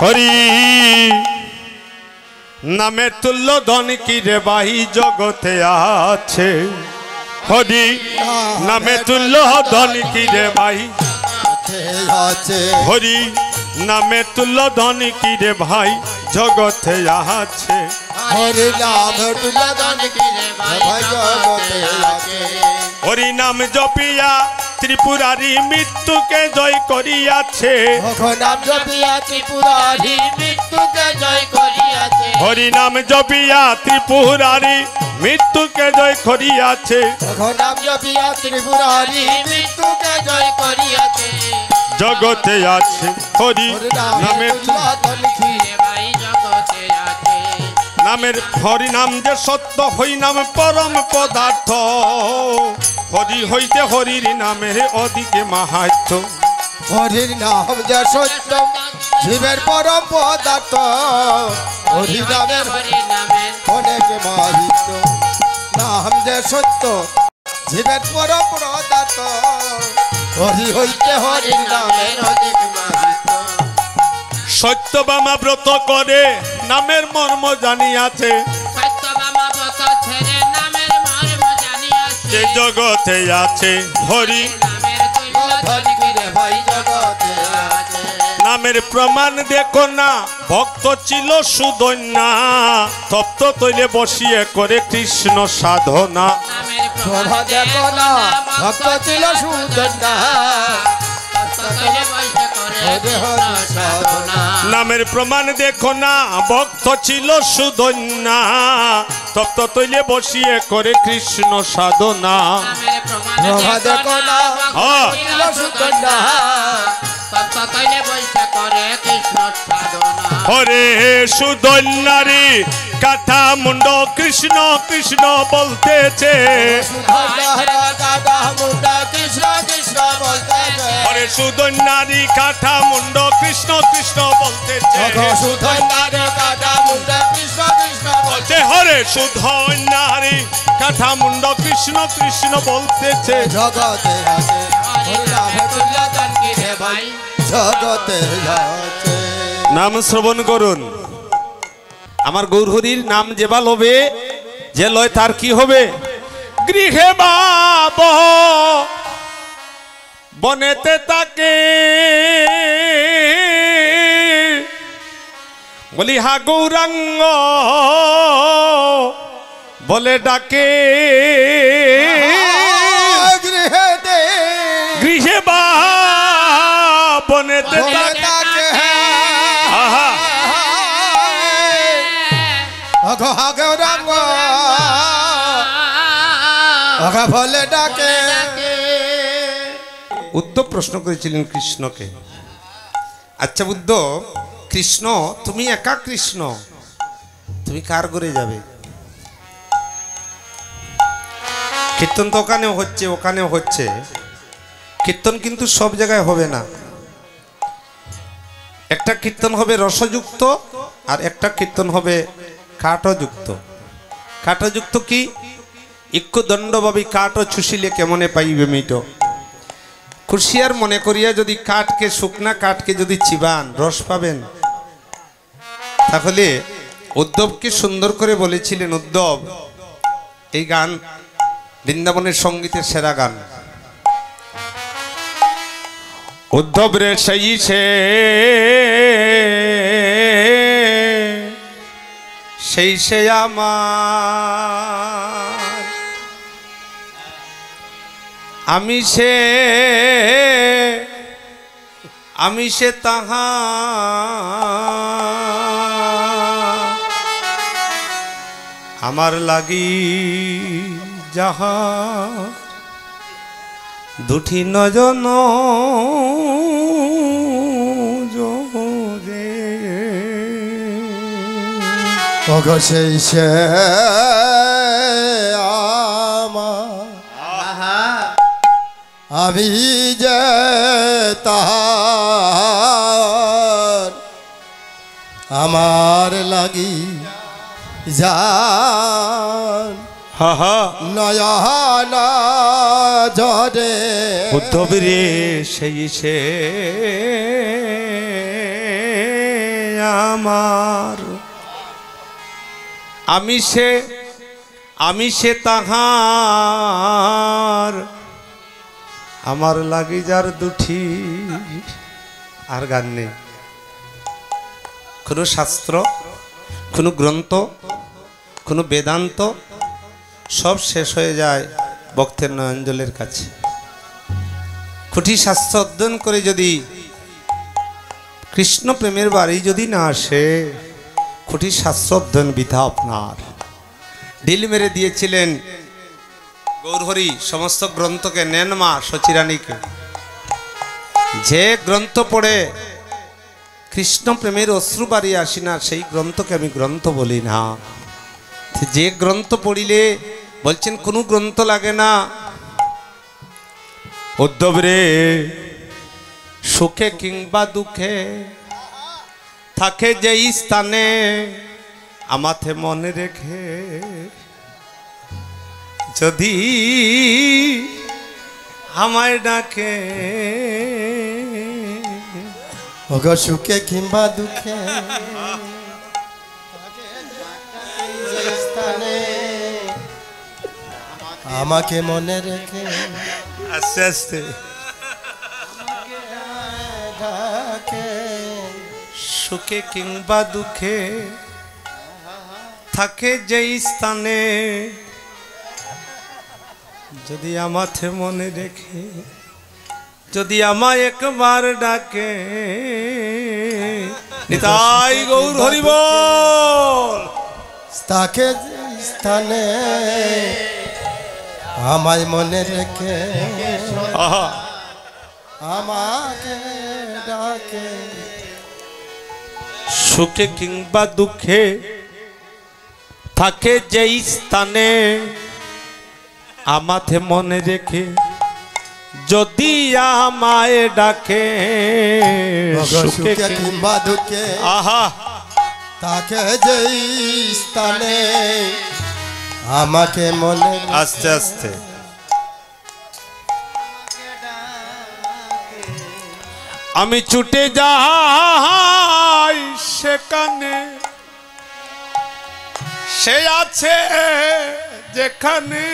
হরি নামে তুল্য ধন কি রে ভাই জগতে আছে হরি নামে তুল্য ধন কি রে ভাই হরি নামে তুল্য ধন কি রে ভাই জগতে আছে হরি নাম তুল্য ধন কি রে ভাই জগতে আছে হরি নাম জপিয়া ত্রিপুরারি মৃত্যুকে জয় করিয়াছে নাম জপিয়া ত্রিপুরারি মৃত্যুকে জয় করিয়াছে হরি নাম জপিয়া ত্রিপুরারি মৃত্যুকে জয় করিয়াছে নাম জপিয়া ত্রিপুরারি মৃত্যুকে জয় করিয়াছে জগতে আছে হরি নামে নামের হরি নাম যে সত্য হই নাম পরম পদার্থ হরি হইতে হরির নামের অধিকে মাহাত্য হরির নাম যে সত্য শিবের পরম পদার্থ হরি নামের অনেক মাহাত্য নাম যে সত্য শিবের পরম পদার্থ হরি হইতে হরির নামের অধিক মাহাত্য সত্যবামা ব্রত করে নামের মর্ম জানিয়াছে যে জগতে আছে হরি নামের প্রমাণ দেখো না ভক্ত ছিল সুদন্যা তপ্ত তৈলে বসিয়ে করে কৃষ্ণ সাধনা দেখো না ভক্ত ছিল সুদন্যা নামের প্রমাণ দেখো না ভক্ত ছিল সুদন্যা তপ্ত তৈলে বসিয়ে করে কৃষ্ণ সাধনা দেখো না সুদন্যা হরে সুদন্যারি কাঠা মুন্ড কৃষ্ণ কৃষ্ণ বলতেছে হরে সুদন্যারি কাঠা মুন্ড কৃষ্ণ কৃষ্ণ বলতেছে হরে সুদন্যারি কাঠা মুন্ড কৃষ্ণ কৃষ্ণ বলতেছে জগতে আছে জগতে আছে নাম শ্রবণ করুন আমার গৌরহরির নাম যেবা লবে যে লয় তার কি হবে গৃহে বাব বনেতে তাকে বলি হা গৌরাঙ্গ বলে ডাকে গৃহে বা বনেতে তাকে বলে ডাকে উদ্ধব প্রশ্ন করেছিলেন কৃষ্ণকে আচ্ছা উদ্ধব কৃষ্ণ তুমি একা কৃষ্ণ তুমি কার ঘরে যাবে কীর্তন তো ওখানেও হচ্ছে কীর্তন কিন্তু সব জায়গায় হবে না একটা কীর্তন হবে রসযুক্ত আর একটা কীর্তন হবে কাঠযুক্ত কাঠযুক্ত কি ইক্ষ দণ্ডভাবী কাঠ ছুষিলে কেমনে পাইবে মিট খুশিয়ার মনে করিয়া যদি কাঠকে শুকনা কাঠকে যদি চিবান রস পাবেন তাহলে উদ্ধবকে সুন্দর করে বলেছিলেন উদ্ধব এই গান বৃন্দাবনের সঙ্গীতের সেরা গান উদ্ধব রে সেই সে আমার আমি সে তাহা আমার লাগি যাহা দুটি নজন সেই সে আমি যে তাহার আমার লাগি যান নয়ন জরে উদ্ধব রে সেই সে আমার আমি সে তাহার আমার লাগি যার দুটি আর গান নেই কোনো শাস্ত্র কোনো গ্রন্থ কোনো বেদান্ত সব শেষ হয়ে যায় ভক্তের নয়নজলের কাছে খুঁটি শাস্ত্র অধ্যয়ন করে যদি কৃষ্ণ প্রেমের বাড়ি যদি না আসে খুঁটি শাস্ত্র অধ্যয়ন বৃথা আপনার ঢিল মেরে দিয়েছিলেন গৌরহরি সমস্ত গ্রন্থকে নেন মা সচিরানীকে যে গ্রন্থ পড়ে কৃষ্ণ প্রেমের অশ্রু বাড়ি আসি না সেই গ্রন্থকে আমি গ্রন্থ বলি না যে গ্রন্থ পড়িলে বলছেন কোনো গ্রন্থ লাগে না উদ্ধব রে সুখে কিংবা দুঃখে থাকে যেই স্থানে আমাতে মনে রেখে যদি আমায় ডাকে ওগো সুখে কিংবা দুঃখে আমাকে মনে রেখে আস্তে আস্তে সুখে কিংবা দুঃখে থাকে যেই স্থানে যদি আমাতে মনে রেখে যদি আমায় একবার ডাকে নিতাই গৌর হরি বল তাকে স্থানে আমায় মনে রেখে আহা আমাকে ডাকে সুখে কিংবা দুঃখে থাকে যেই স্থানে আমাতে মনে রেখে যদি আমায় ডাকে সুখে কিংবা দুঃখে আহা তাকে যেই স্থানে আমাকে মনে আস্তে আস্তে আমি ছুটে যাই সেখানে সে আছে যেখানে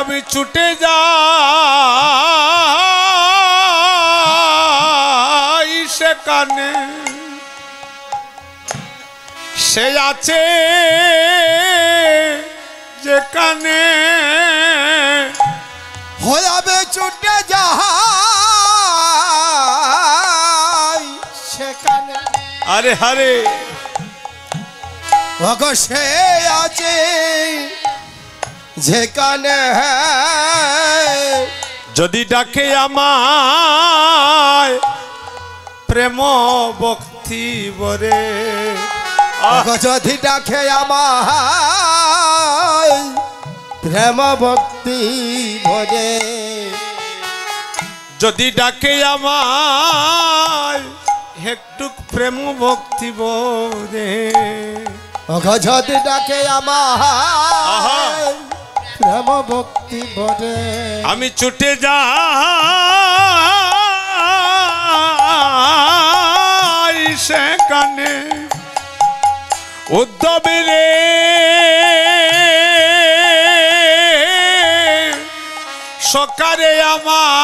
আমি ছুটে যাই সেখানে সে আছে যেখানে হয়াবে ছুটে যাই সেখানে আরে হারে ওগো সে আছে যেখানে যদি ডাকে আমায় প্রেম ভক্তি বরে ওগো যদি ডাকে আমায় প্রেম ভক্তি ভরে যদি ডাকে আমায় একটু প্রেম ভক্তি বরে ওগো যদি ডাকে আমায় প্রেম ভক্তি ভরে আমি ছুটে যাই সেখানে উদ্ধব রে সকারে আমার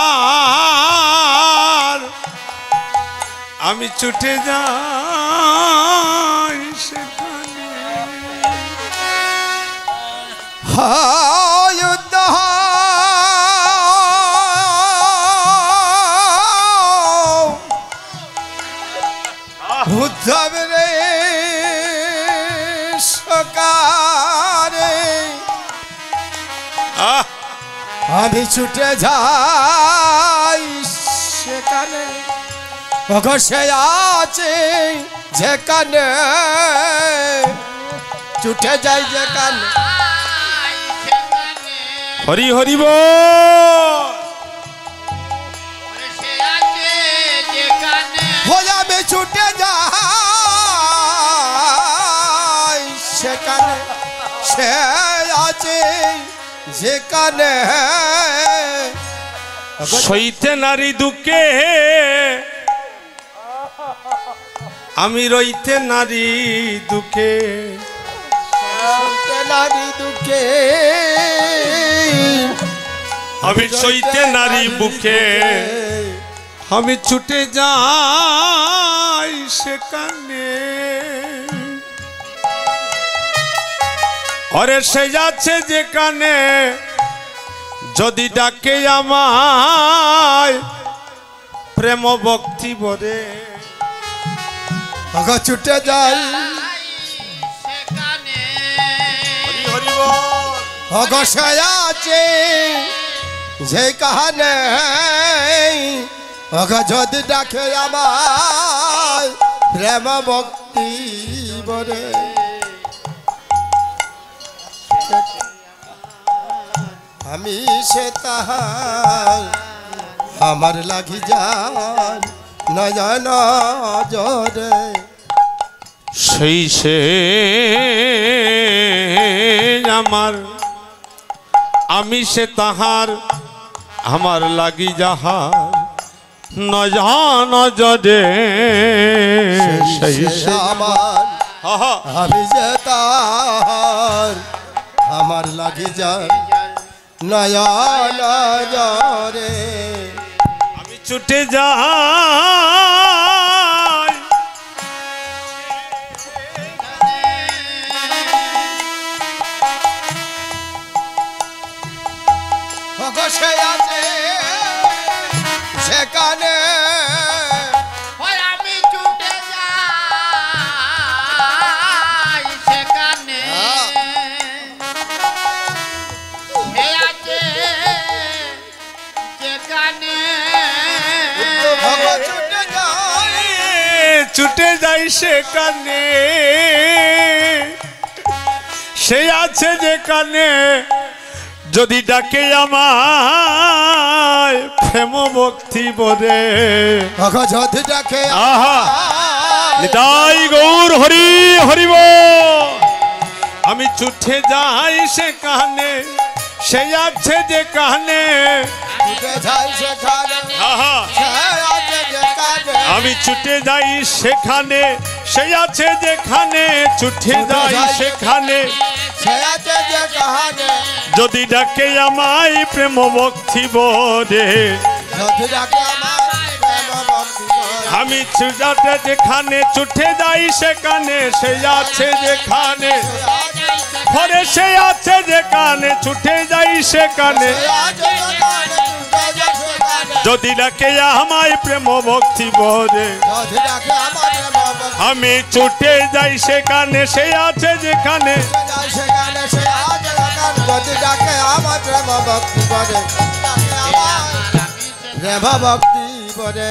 আমি ছুটে যাই সেখানে হায়ুদ্ধ উদ্ধব রে সকারে আমি ছুটে যাই সেখানে ওগো সে আছে যেখানে ছুটে যাই যেখানে হরি হরি বল আমি ছুটে যাই যেখানে সইতে নারী দুঃখে আমি রইতে নারী দুঃখে নারী দুঃখে আমি সইতে নারী বুকে আমি ছুটে যাই সেখানে অরে সে যাচ্ছে যেখানে যদি ডাকে আমায় প্রেম ভক্তি ভরে ছুটে যাই আছে যে কাহানে যদি ডাকে আমার প্রেম ভক্তি বরে আমি সে তাহার আমার লাগি যান নয়ন জরে সেই সে আমার আমি সে তাহার আমার লাগি যাহার নয়ন জরে সেই সে আমার আমি সে তাহার আমার লাগি যান নয়ন জরে আমি ছুটে যাই সে আছে সেখানে আমি ছুটে যাই সেখানে সে আছে যেখানে ছুটে যাই সেখানে সে আছে যেখানে যদি ডাকে আমায় প্রেম ভক্তি বলে যদি ডাকে আহা নিতাই গৌর হরি হরিব আমি ছুটে যাই সেখানে সে আছে যেখানে আহা আমি ছুটে যাই সেখানে সে আছে যেখানে ছুটে যাই সেখানে যদি ডাকে আমায় প্রেম ভক্তি বলে আমি ছুটাতে যেখানে ছুটে যাই সেখানে সে আছে যেখানে ঘরে সে আছে যেখানে ছুটে যাই সেখানে যদি ডাকে আমায় প্রেম ভক্তি বলে আমি ছুটে যাই সেখানে সে আছে যেখানে যদি ডাকে আমার প্রেম ভক্তি বলে প্রেম ভক্তি বলে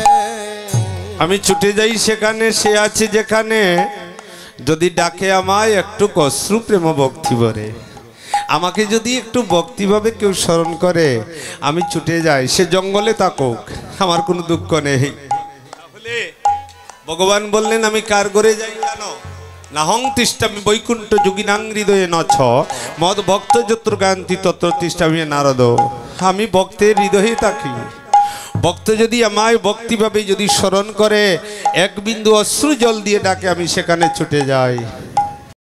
আমি ছুটে যাই সেখানে সে আছে যেখানে যদি ডাকে আমায় একটু অশ্রু প্রেম ভক্তি বলে আমাকে যদি একটু ভক্তিভাবে কেউ স্মরণ করে আমি ছুটে যাই সে জঙ্গলে থাকুক আমার কোনো দুঃখ নেই তাহলে ভগবান বললেন আমি কার ঘরে যাই জানো নাহং তিষ্ঠামি বৈকুণ্ঠ যোগিনাং হৃদয়ে নছ মদ ভক্ত যত্র গায়ন্তি তত্র তিষ্ঠামি নারদ আমি ভক্তের হৃদয়ে থাকি ভক্ত যদি আমায় ভক্তিভাবে যদি স্মরণ করে এক বিন্দু অশ্রু জল দিয়ে ডাকে আমি সেখানে ছুটে যাই